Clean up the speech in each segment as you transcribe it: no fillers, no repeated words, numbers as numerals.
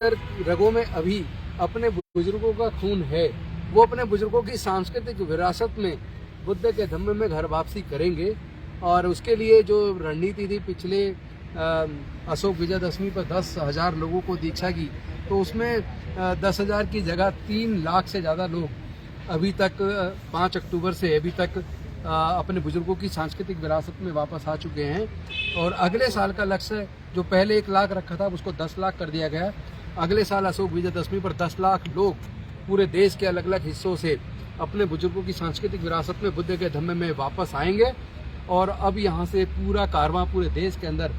रगों में अभी अपने बुजुर्गों का खून है, वो अपने बुजुर्गों की सांस्कृतिक विरासत में बुद्ध के धम्म में घर वापसी करेंगे। और उसके लिए जो रणनीति थी पिछले अशोक विजयदशमी पर 10,000 लोगों को दीक्षा की, तो उसमें 10,000 की जगह 3 लाख से ज़्यादा लोग अभी तक 5 अक्टूबर से अभी तक अपने बुजुर्गों की सांस्कृतिक विरासत में वापस आ चुके हैं। और अगले साल का लक्ष्य जो पहले 1 लाख रखा था उसको 10 लाख कर दिया गया। अगले साल अशोक विजयदशमी पर 10 लाख लोग पूरे देश के अलग अलग हिस्सों से अपने बुजुर्गों की सांस्कृतिक विरासत में बुद्ध के धम्म में वापस आएंगे। और अब यहाँ से पूरा कारवां पूरे देश के अंदर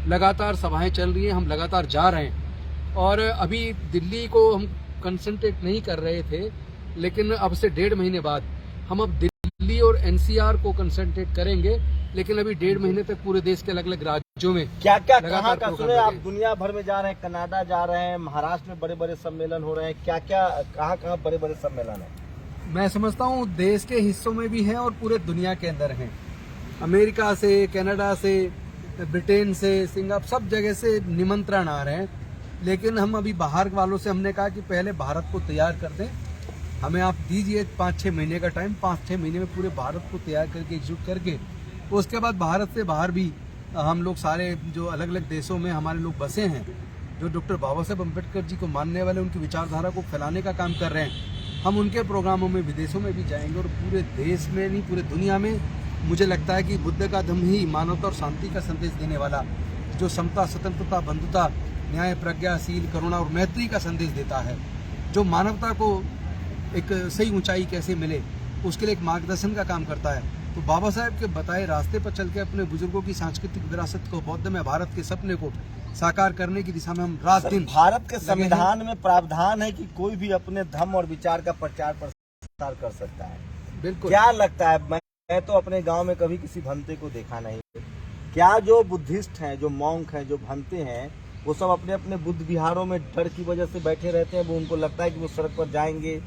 लगातार सभाएं चल रही हैं, हम लगातार जा रहे हैं। और अभी दिल्ली को हम कंसंट्रेट नहीं कर रहे थे, लेकिन अब से 1.5 महीने बाद हम अब दिल्ली और एनसीआर को कंसंट्रेट करेंगे। लेकिन अभी 1.5 महीने तक पूरे देश के अलग अलग राज्यों में क्या कहाँ का सुने आप? दुनिया भर में जा रहे हैं, कनाडा जा रहे हैं, महाराष्ट्र में बड़े बड़े सम्मेलन हो रहे हैं, कहाँ बड़े बड़े सम्मेलन है? मैं समझता हूँ देश के हिस्सों में भी हैं और पूरे दुनिया के अंदर हैं। अमेरिका से, कनाडा से, ब्रिटेन से, सिंगापुर, सब जगह से निमंत्रण आ रहे हैं। लेकिन हम अभी बाहर वालों से हमने कहा कि पहले भारत को तैयार कर दें, हमें आप दीजिए 5-6 महीने का टाइम। 5-6 महीने में पूरे भारत को तैयार करके एकजुट करके उसके बाद भारत से बाहर भी हम लोग सारे जो अलग अलग देशों में हमारे लोग बसे हैं, जो डॉक्टर बाबा साहेब अम्बेडकर जी को मानने वाले, उनकी विचारधारा को फैलाने का काम कर रहे हैं, हम उनके प्रोग्रामों में विदेशों में भी जाएंगे। और पूरे देश में नहीं, पूरे दुनिया में मुझे लगता है कि बुद्ध का धम्म ही मानवता और शांति का संदेश देने वाला, जो समता, स्वतंत्रता, बंधुता, न्याय, प्रज्ञा, शील, करुणा और मैत्री का संदेश देता है, जो मानवता को एक सही ऊंचाई कैसे मिले उसके लिए एक मार्गदर्शन का काम करता है। तो बाबा साहेब के बताए रास्ते पर चल के अपने बुजुर्गों की सांस्कृतिक विरासत को, बौद्ध में भारत के सपने को साकार करने की दिशा में हम रात दिन। भारत के संविधान में प्रावधान है कि कोई भी अपने धर्म और विचार का प्रचार प्रसार कर सकता है। बिल्कुल। क्या लगता है, मैं तो अपने गांव में कभी किसी भंते को देखा नहीं, क्या जो बुद्धिस्ट हैं, जो मॉन्क हैं, जो भंते हैं, वो सब अपने अपने बुद्ध विहारों में डर की वजह से बैठे रहते हैं? वो उनको लगता है कि वो सड़क पर जाएंगे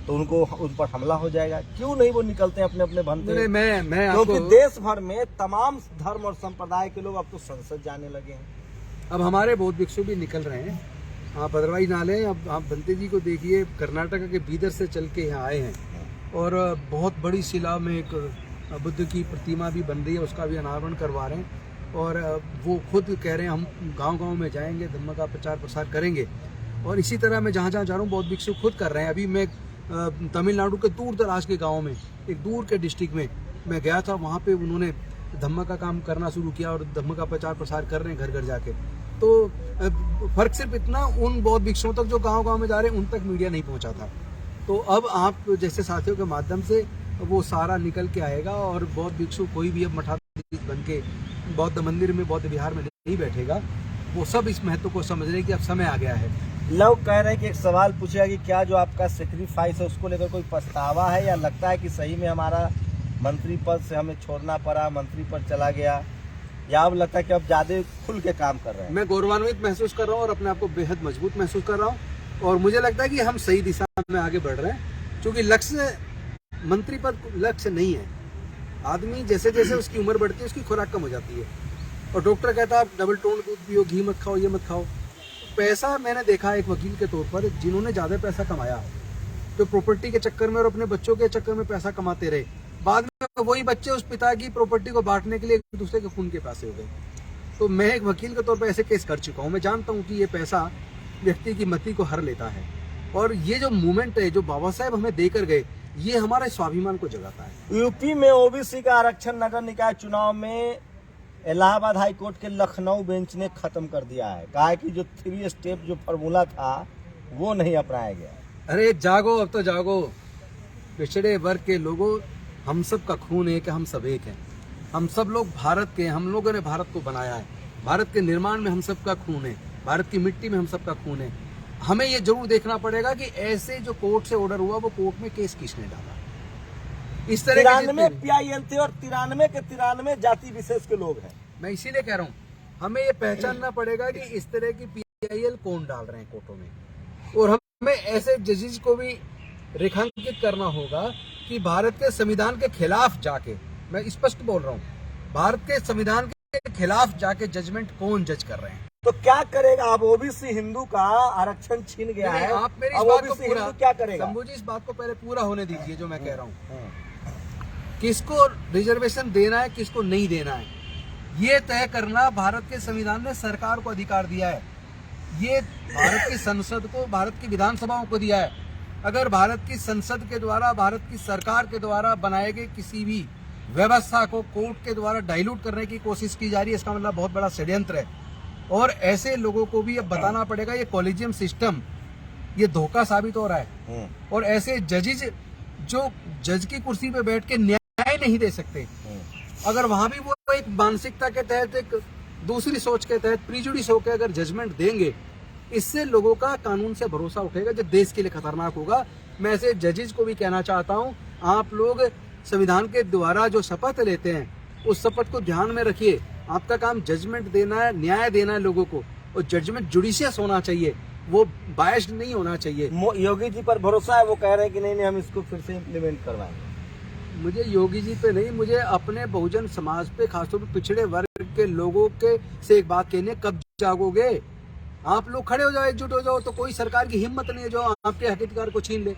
तो उन पर हमला हो जाएगा, क्यों नहीं वो निकलते हैं अपने अपने भंते? क्योंकि देश भर में तमाम धर्म और संप्रदाय के लोग अब तो संसद जाने लगे हैं। अब हमारे बौद्ध भिक्षु भी निकल रहे हैं। आप भद्रवाही नाले, अब आप बंते जी को देखिए, कर्नाटक के बीदर से चल के यहाँ आए हैं। और बहुत बड़ी शिला में एक बुद्ध की प्रतिमा भी बन रही है, उसका भी अनावरण करवा रहे हैं। और वो खुद कह रहे हैं हम गांव-गांव में जाएंगे, धम्म का प्रचार प्रसार करेंगे। और इसी तरह मैं जहाँ जहाँ जा रहा हूँ बौद्ध भिक्षु खुद कर रहे हैं। अभी मैं तमिलनाडु के दूर दराज के गाँव में, एक दूर के डिस्ट्रिक्ट में मैं गया था, वहाँ पे उन्होंने धम्म का काम करना शुरू किया और धम्म का प्रचार प्रसार कर रहे हैं घर घर जाके। तो फर्क सिर्फ इतना, उन बौद्ध भिक्षुओं तक जो गांव-गांव में जा रहे हैं उन तक मीडिया नहीं पहुंचा था। तो अब आप जैसे साथियों के माध्यम से वो सारा निकल के आएगा। और बौद्ध भिक्षु कोई भी अब मठाधीश बन के बौद्ध मंदिर में, बौद्ध विहार में नहीं बैठेगा। वो सब इस महत्व को समझ रहे हैं कि अब समय आ गया है। लोग कह रहे हैं कि एक सवाल पूछेगा कि क्या जो आपका सेक्रीफाइस है उसको लेकर कोई पछतावा है, या लगता है कि सही में हमारा मंत्री पद से हमें छोड़ना पड़ा, मंत्री पद चला गया, या अब लगता है कि अब ज्यादा खुल के काम कर रहे हैं? मैं गौरवान्वित महसूस कर रहा हूँ और अपने आप को बेहद मजबूत महसूस कर रहा हूँ। और मुझे लगता है कि हम सही दिशा में आगे बढ़ रहे हैं, क्योंकि लक्ष्य मंत्री पद लक्ष्य नहीं है। आदमी जैसे जैसे उसकी उम्र बढ़ती है उसकी खुराक कम हो जाती है। और डॉक्टर कहता है आप डबल टोन दूध पियो, घी मत खाओ, ये मत खाओ। पैसा मैंने देखा एक वकील के तौर पर, जिन्होंने ज़्यादा पैसा कमाया, जो प्रॉपर्टी के चक्कर में और अपने बच्चों के चक्कर में पैसा कमाते रहे, बाद में वही बच्चे उस पिता की प्रॉपर्टी को बांटने के लिए एक दूसरे के खून के प्यासे हो गए। तो मैं एक वकील के तौर पर ऐसे केस कर चुका हूँ। मैं जानता हूँ कि ये पैसा व्यक्ति की मति को हर लेता है। और ये जो मूवमेंट है, जो बाबा साहेब हमें देकर गए, ये हमारे स्वाभिमान को जगाता है। यूपी में ओबीसी का आरक्षण नगर निकाय चुनाव में इलाहाबाद हाई कोर्ट के लखनऊ बेंच ने खत्म कर दिया है। कहा है कि जो 3 स्टेप जो फॉर्मूला था वो नहीं अपनाया गया। अरे जागो, अब तो जागो पिछड़े वर्ग के लोगों, हम सब का खून एक है, हम सब एक हैं। हम सब लोग भारत के, हम लोगों ने भारत को बनाया है। भारत के निर्माण में हम सब का खून है, भारत की मिट्टी में हम सब का खून है। हमें ये जरूर देखना पड़ेगा कि ऐसे जो कोर्ट से ऑर्डर हुआ वो कोर्ट में केस किसने डाला। इस तरह 93 PIL थे और 93 के 93 जाति विशेष के लोग हैं। मैं इसीलिए कह रहा हूँ हमें ये पहचानना पड़ेगा कि इस तरह की PIL कौन डाल रहे हैं कोर्टों में। और हमें ऐसे जजेस को भी रेखांकित करना होगा कि भारत के संविधान के खिलाफ जाके, मैं स्पष्ट बोल रहा हूँ, भारत के संविधान के खिलाफ जाके जजमेंट कौन जज कर रहे हैं। तो क्या करेगा अब? ओबीसी हिंदू का आरक्षण छीन गया नहीं, है, आप मेरी इस अब बात को ओबीसी पूरा हिंदू क्या करेगा? शंभू जी, इस बात को पहले पूरा होने दीजिए जो मैं कह रहा हूँ। किसको रिजर्वेशन देना है, किसको नहीं देना है, ये तय करना भारत के संविधान ने सरकार को अधिकार दिया है। ये भारत की संसद को, भारत की विधानसभाओं को दिया है। अगर भारत की संसद के द्वारा, भारत की सरकार के द्वारा बनाए गए किसी भी व्यवस्था को कोर्ट के द्वारा डाइल्यूट करने की कोशिश की जा रही है, इसका मतलब बहुत बड़ा षड्यंत्र है। और ऐसे लोगों को भी अब बताना पड़ेगा ये कॉलेजियम सिस्टम ये धोखा साबित हो रहा है। और ऐसे जजेज जो जज की कुर्सी पे बैठ के न्याय नहीं दे सकते, अगर वहां भी वो एक मानसिकता के तहत, एक दूसरी सोच के तहत प्रीजुडिस होकर अगर जजमेंट देंगे, इससे लोगों का कानून से भरोसा उठेगा जो देश के लिए खतरनाक होगा। मैं ऐसे जजेज को भी कहना चाहता हूं, आप लोग संविधान के द्वारा जो शपथ लेते हैं उस शपथ को ध्यान में रखिए। आपका काम जजमेंट देना है, न्याय देना है लोगों को, और जजमेंट जुडिशियस होना चाहिए, वो बायस्ड नहीं होना चाहिए। योगी जी पर भरोसा है, वो कह रहे हैं कि नहीं हम इसको फिर से इम्प्लीमेंट करवाएंगे। मुझे योगी जी पे नहीं, मुझे अपने बहुजन समाज पे, खासतौर पर पिछड़े वर्ग के लोगों के से एक बात कहनी है, कब जागोगे? आप लोग खड़े हो जाओ, एकजुट हो जाओ, तो कोई सरकार की हिम्मत नहीं है जो आपके हक अधिकार को छीन ले।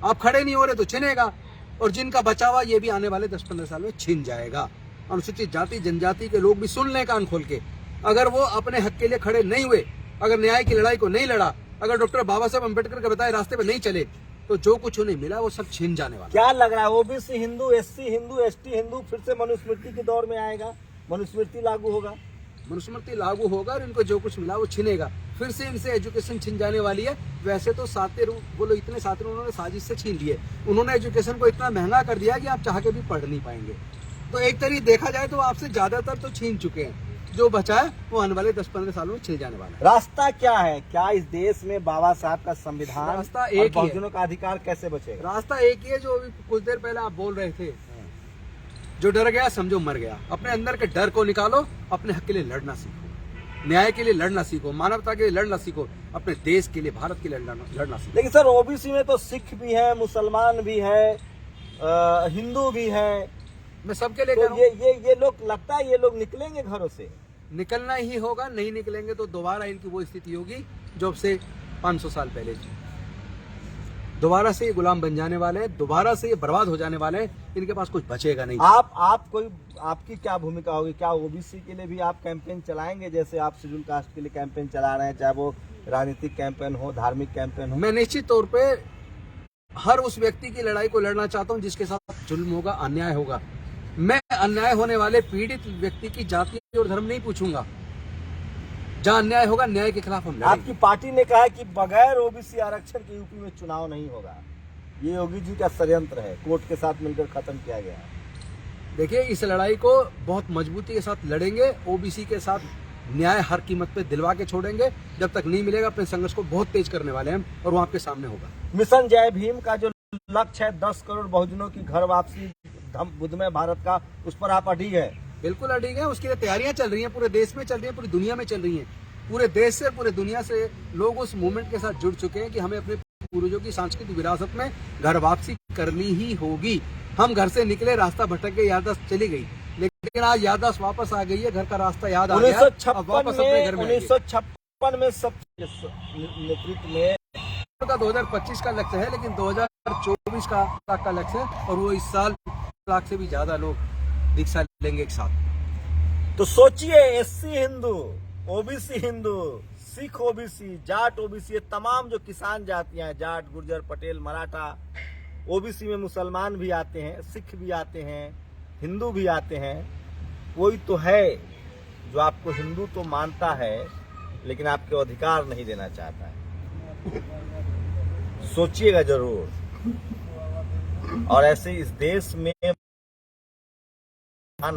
आप खड़े नहीं हो रहे तो छिनेगा, और जिनका बचा हुआ ये भी आने वाले 10-15 साल में छिन जाएगा। अनुसूचित जाति जनजाति के लोग भी सुन लें कान खोल के, अगर वो अपने हक के लिए खड़े नहीं हुए, अगर न्याय की लड़ाई को नहीं लड़ा, अगर डॉक्टर बाबा साहब अम्बेडकर के बताए रास्ते पे नहीं चले, तो जो कुछ उन्हें मिला वो सब छीन जाने वाला। क्या लग रहा है OBC Hindu, SC Hindu, ST Hindu फिर से मनुस्मृति के दौर में आएगा? मनुस्मृति लागू होगा? मनुस्मृति लागू होगा और इनको जो कुछ मिला वो छिनेगा। फिर से इनसे एजुकेशन छिन जाने वाली है। वैसे तो सातिर, वो लोग इतने सातिर उन्होंने साजिश से छीन लिए, उन्होंने एजुकेशन को इतना महंगा कर दिया कि आप चाह के भी पढ़ नहीं पाएंगे। तो एक तरीके देखा जाए तो आपसे ज्यादातर तो छीन चुके हैं, जो बचा है वो आने वाले 10-15 सालों में छिन जाने वाला है। रास्ता क्या है? क्या इस देश में बाबा साहब का संविधान, रास्ता एक और ही है। बहुजनों का अधिकार कैसे बचेगा? रास्ता एक ही है, जो अभी कुछ देर पहले आप बोल रहे थे, जो डर गया समझो मर गया। अपने अंदर के डर को निकालो, अपने हक के लिए लड़ना सीखो, न्याय के लिए लड़ना सीखो, मानवता के लिए लड़ना सीखो, अपने देश के लिए, भारत के लिए लड़ना सीखो। लेकिन सर ओबीसी में तो सिख भी है, मुसलमान भी है, हिंदू भी है, मैं सबके लिए तो कह रहा हूं, ये लोग, लगता है ये लोग निकलेंगे घरों से? निकलना ही होगा। नहीं निकलेंगे तो दोबारा इनकी वो स्थिति होगी जो अब से 500 साल पहले थी। दोबारा से ये गुलाम बन जाने वाले हैं, दोबारा से ये बर्बाद हो जाने वाले हैं, इनके पास कुछ बचेगा नहीं। आपकी क्या भूमिका होगी? क्या ओबीसी के लिए भी आप कैंपेन चलाएंगे, जैसे आप शेड्यूल कास्ट के लिए कैंपेन चला रहे हैं, चाहे वो राजनीतिक कैंपेन हो, धार्मिक कैंपेन हो? मैं निश्चित तौर पे हर उस व्यक्ति की लड़ाई को लड़ना चाहता हूं जिसके साथ जुल्म होगा, अन्याय होगा। मैं अन्याय होने वाले पीड़ित व्यक्ति की जाति और धर्म नहीं पूछूंगा। जहां अन्याय होगा, न्याय के खिलाफ हम लड़ेंगे। आपकी पार्टी ने कहा है कि बगैर ओबीसी आरक्षण के यूपी में चुनाव नहीं होगा। ये योगी जी का षड्यंत्र है, कोर्ट के साथ मिलकर खत्म किया गया है। देखिए, इस लड़ाई को बहुत मजबूती के साथ लड़ेंगे। ओबीसी के साथ न्याय हर कीमत पे दिलवा के छोड़ेंगे। जब तक नहीं मिलेगा, अपने संघर्ष को बहुत तेज करने वाले हैं और वो आपके सामने होगा। मिशन जय भीम का जो लक्ष्य है 10 करोड़ बहुजनों की घर वापसी बुद्धमय भारत का, उस पर आप अडिग है? बिल्कुल अडिग है। उसके लिए तैयारियां चल रही हैं, पूरे देश में चल रही हैं, पूरी दुनिया में चल रही हैं। पूरे देश से, पूरे दुनिया से लोग उस मूवमेंट के साथ जुड़ चुके हैं कि हमें अपने पूर्वजों की सांस्कृतिक विरासत में घर वापसी करनी ही होगी। हम घर से निकले, रास्ता भटक गए, याददाश्त चली गई, लेकिन आज याददाश्त वापस आ गई है। घर का रास्ता याद आ गया। 1956 में सब नेतृत्व में 2025 का लक्ष्य है, लेकिन 2024 का लक्ष्य है, और वो इस साल 1 लाख से भी ज्यादा लोग दीक्षा लेंगे एक साथ। तो सोचिए, SC Hindu, OBC Hindu, Sikh OBC, Jat OBC, ये तमाम जो किसान जातियां हैं, जाट, गुर्जर, पटेल, मराठा, ओबीसी में मुसलमान भी आते हैं, सिख भी आते हैं, हिंदू भी आते हैं। कोई तो है जो आपको हिंदू तो मानता है, लेकिन आपके अधिकार नहीं देना चाहता है। सोचिएगा जरूर। और ऐसे इस देश में